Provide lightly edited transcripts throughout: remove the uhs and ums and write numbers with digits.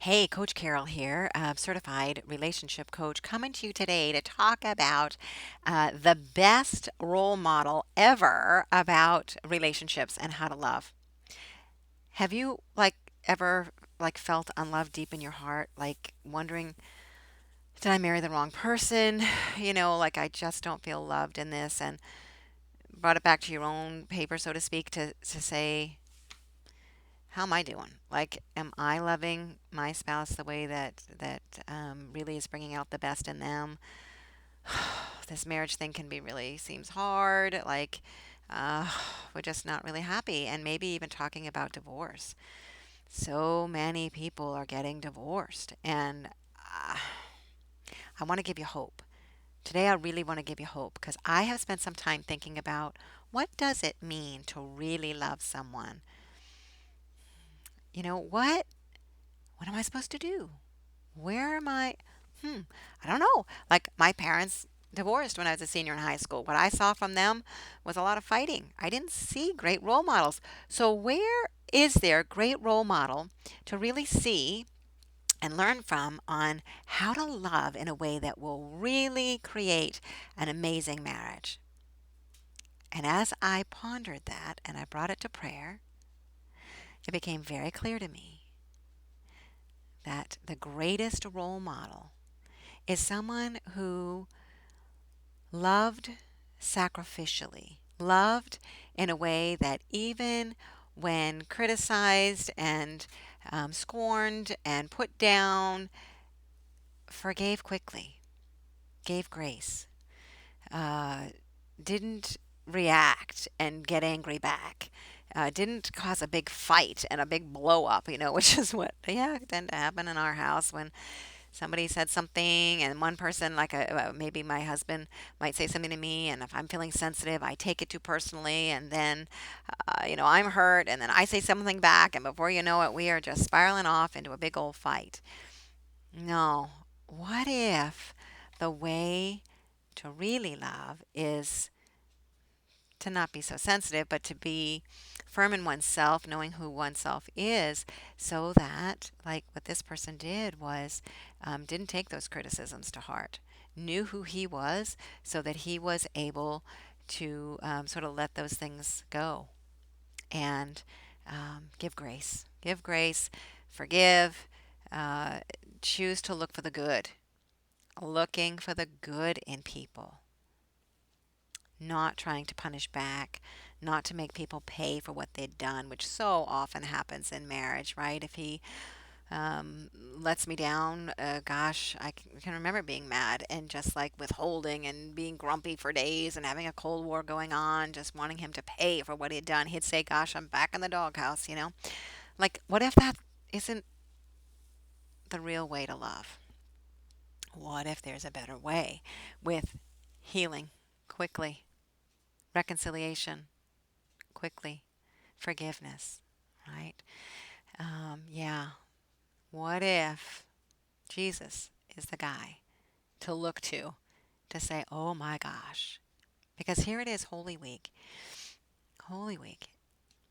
Hey, Coach Carol here, certified relationship coach, coming to you today to talk about the best role model ever about relationships and how to love. Have you ever felt unloved deep in your heart, like wondering, did I marry the wrong person? Like I just don't feel loved in this, and brought it back to your own paper, so to speak, to say, how am I doing? Like, am I loving my spouse the way that really is bringing out the best in them? This marriage thing can be really seems hard. Uh, we're just not really happy, and maybe even talking about divorce. So many people are getting divorced, and I want to give you hope. Today, I really want to give you hope because I have spent some time thinking about what does it mean to really love someone. What am I supposed to do? Where am I? Hmm, I don't know. Like my parents divorced when I was a senior in high school. What I saw from them was a lot of fighting. I didn't see great role models. So where is there a great role model to really see and learn from on how to love in a way that will really create an amazing marriage? And as I pondered that and I brought it to prayer, it became very clear to me that the greatest role model is someone who loved sacrificially, loved in a way that even when criticized and scorned and put down, forgave quickly, gave grace, uh, didn't react and get angry back. Didn't cause a big fight and a big blow up, which is what tend to happen in our house when somebody said something and one person maybe my husband might say something to me, and if I'm feeling sensitive I take it too personally, and then I'm hurt, and then I say something back, and before you know it we are just spiraling off into a big old fight. No, what if the way to really love is to not be so sensitive, but to be firm in oneself, knowing who oneself is, so that, like what this person did, was didn't take those criticisms to heart, knew who he was, so that he was able to sort of let those things go and give grace, forgive, uh, choose to look for the good, looking for the good in people, not trying to punish back, not to make people pay for what they'd done, which so often happens in marriage, right? If he lets me down, gosh, can remember being mad and just like withholding and being grumpy for days and having a cold war going on, just wanting him to pay for what he had done. He'd say, gosh, I'm back in the doghouse. Like, what if that isn't the real way to love? What if there's a better way with healing quickly, reconciliation quickly, forgiveness, right? Yeah. What if Jesus is the guy to look to say, oh my gosh? Because here it is, Holy Week. Holy Week.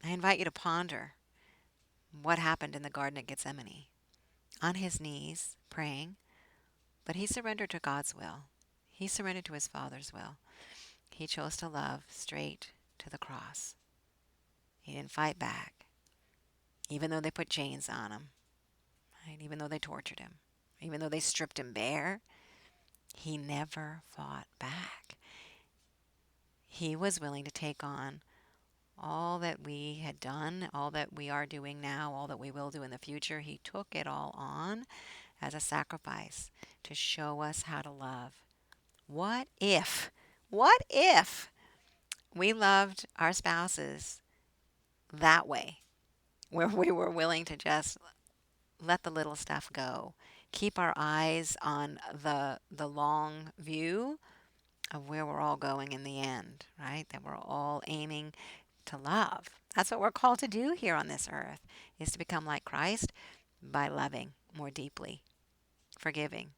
I invite you to ponder what happened in the Garden of Gethsemane. On his knees, praying, but he surrendered to God's will. He surrendered to his Father's will. He chose to love straight to the cross. He didn't fight back, even though they put chains on him, right? Even though they tortured him, even though they stripped him bare. He never fought back. He was willing to take on all that we had done, all that we are doing now, all that we will do in the future. He took it all on as a sacrifice to show us how to love. What if we loved our spouses that way, where we were willing to just let the little stuff go, keep our eyes on the long view of where we're all going in the end, right? That we're all aiming to love. That's what we're called to do here on this earth, is to become like Christ by loving more deeply, forgiving,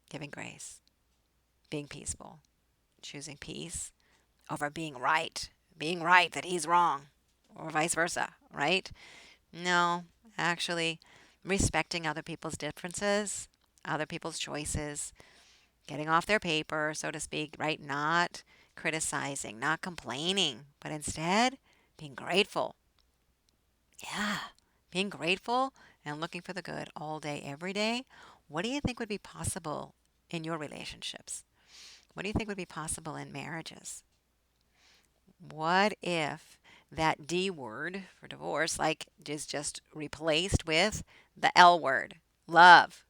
giving grace, being peaceful, choosing peace over being right that he's wrong, or vice versa, right? No, actually, respecting other people's differences, other people's choices, getting off their paper, so to speak, right? Not criticizing, not complaining, but instead being grateful. Yeah, being grateful and looking for the good all day, every day. What do you think would be possible in your relationships? What do you think would be possible in marriages? What if that D word for divorce, like, is just replaced with the L word? Love.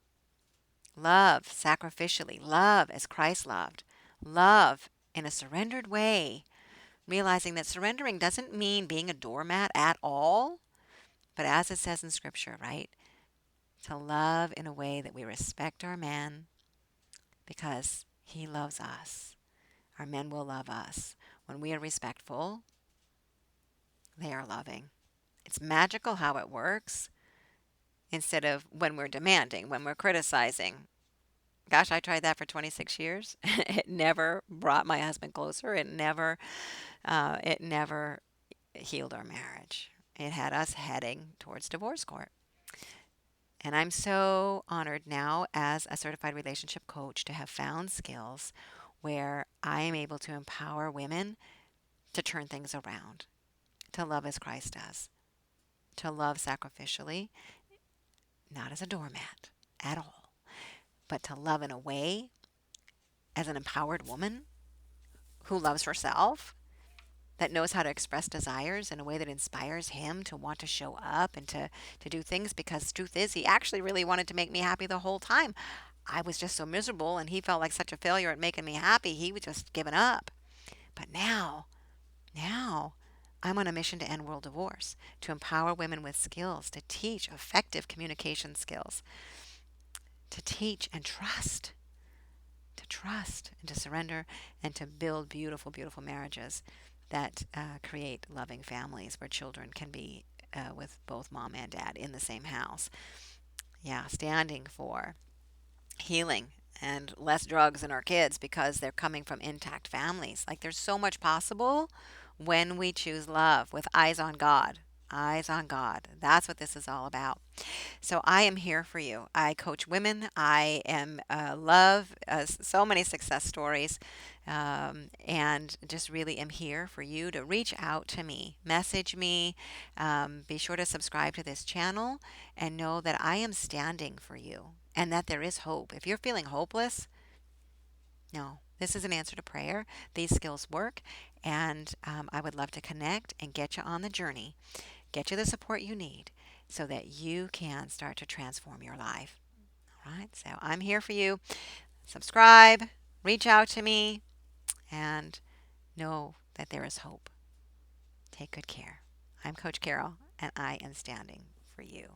Love sacrificially. Love as Christ loved. Love in a surrendered way. Realizing that surrendering doesn't mean being a doormat at all, but as it says in Scripture, right? To love in a way that we respect our man because he loves us. Our men will love us. When we are respectful, they are loving. It's magical how it works instead of when we're demanding, when we're criticizing. Gosh, I tried that for 26 years. It never brought my husband closer. It never healed our marriage. It had us heading towards divorce court. And I'm so honored now as a certified relationship coach to have found skills where I am able to empower women to turn things around, to love as Christ does, to love sacrificially, not as a doormat at all, but to love in a way as an empowered woman who loves herself, that knows how to express desires in a way that inspires him to want to show up and to do things because the truth is, he actually really wanted to make me happy the whole time. I was just so miserable and he felt like such a failure at making me happy. He was just giving up. But now, I'm on a mission to end world divorce, to empower women with skills, to teach effective communication skills, to teach and trust, to trust and to surrender and to build beautiful, beautiful marriages that create loving families where children can be with both mom and dad in the same house. Yeah, standing for healing and less drugs in our kids because they're coming from intact families. Like, there's so much possible when we choose love with eyes on God. Eyes on God. That's what this is all about. So I am here for you. I coach women. I am love so many success stories, and just really am here for you to reach out to me, message me. Be sure to subscribe to this channel and know that I am standing for you and that there is hope. If you're feeling hopeless, no, this is an answer to prayer. These skills work, and I would love to connect and get you on the journey, get you the support you need so that you can start to transform your life. All right, so I'm here for you. Subscribe, reach out to me, and know that there is hope. Take good care. I'm Coach Carol, and I am standing for you.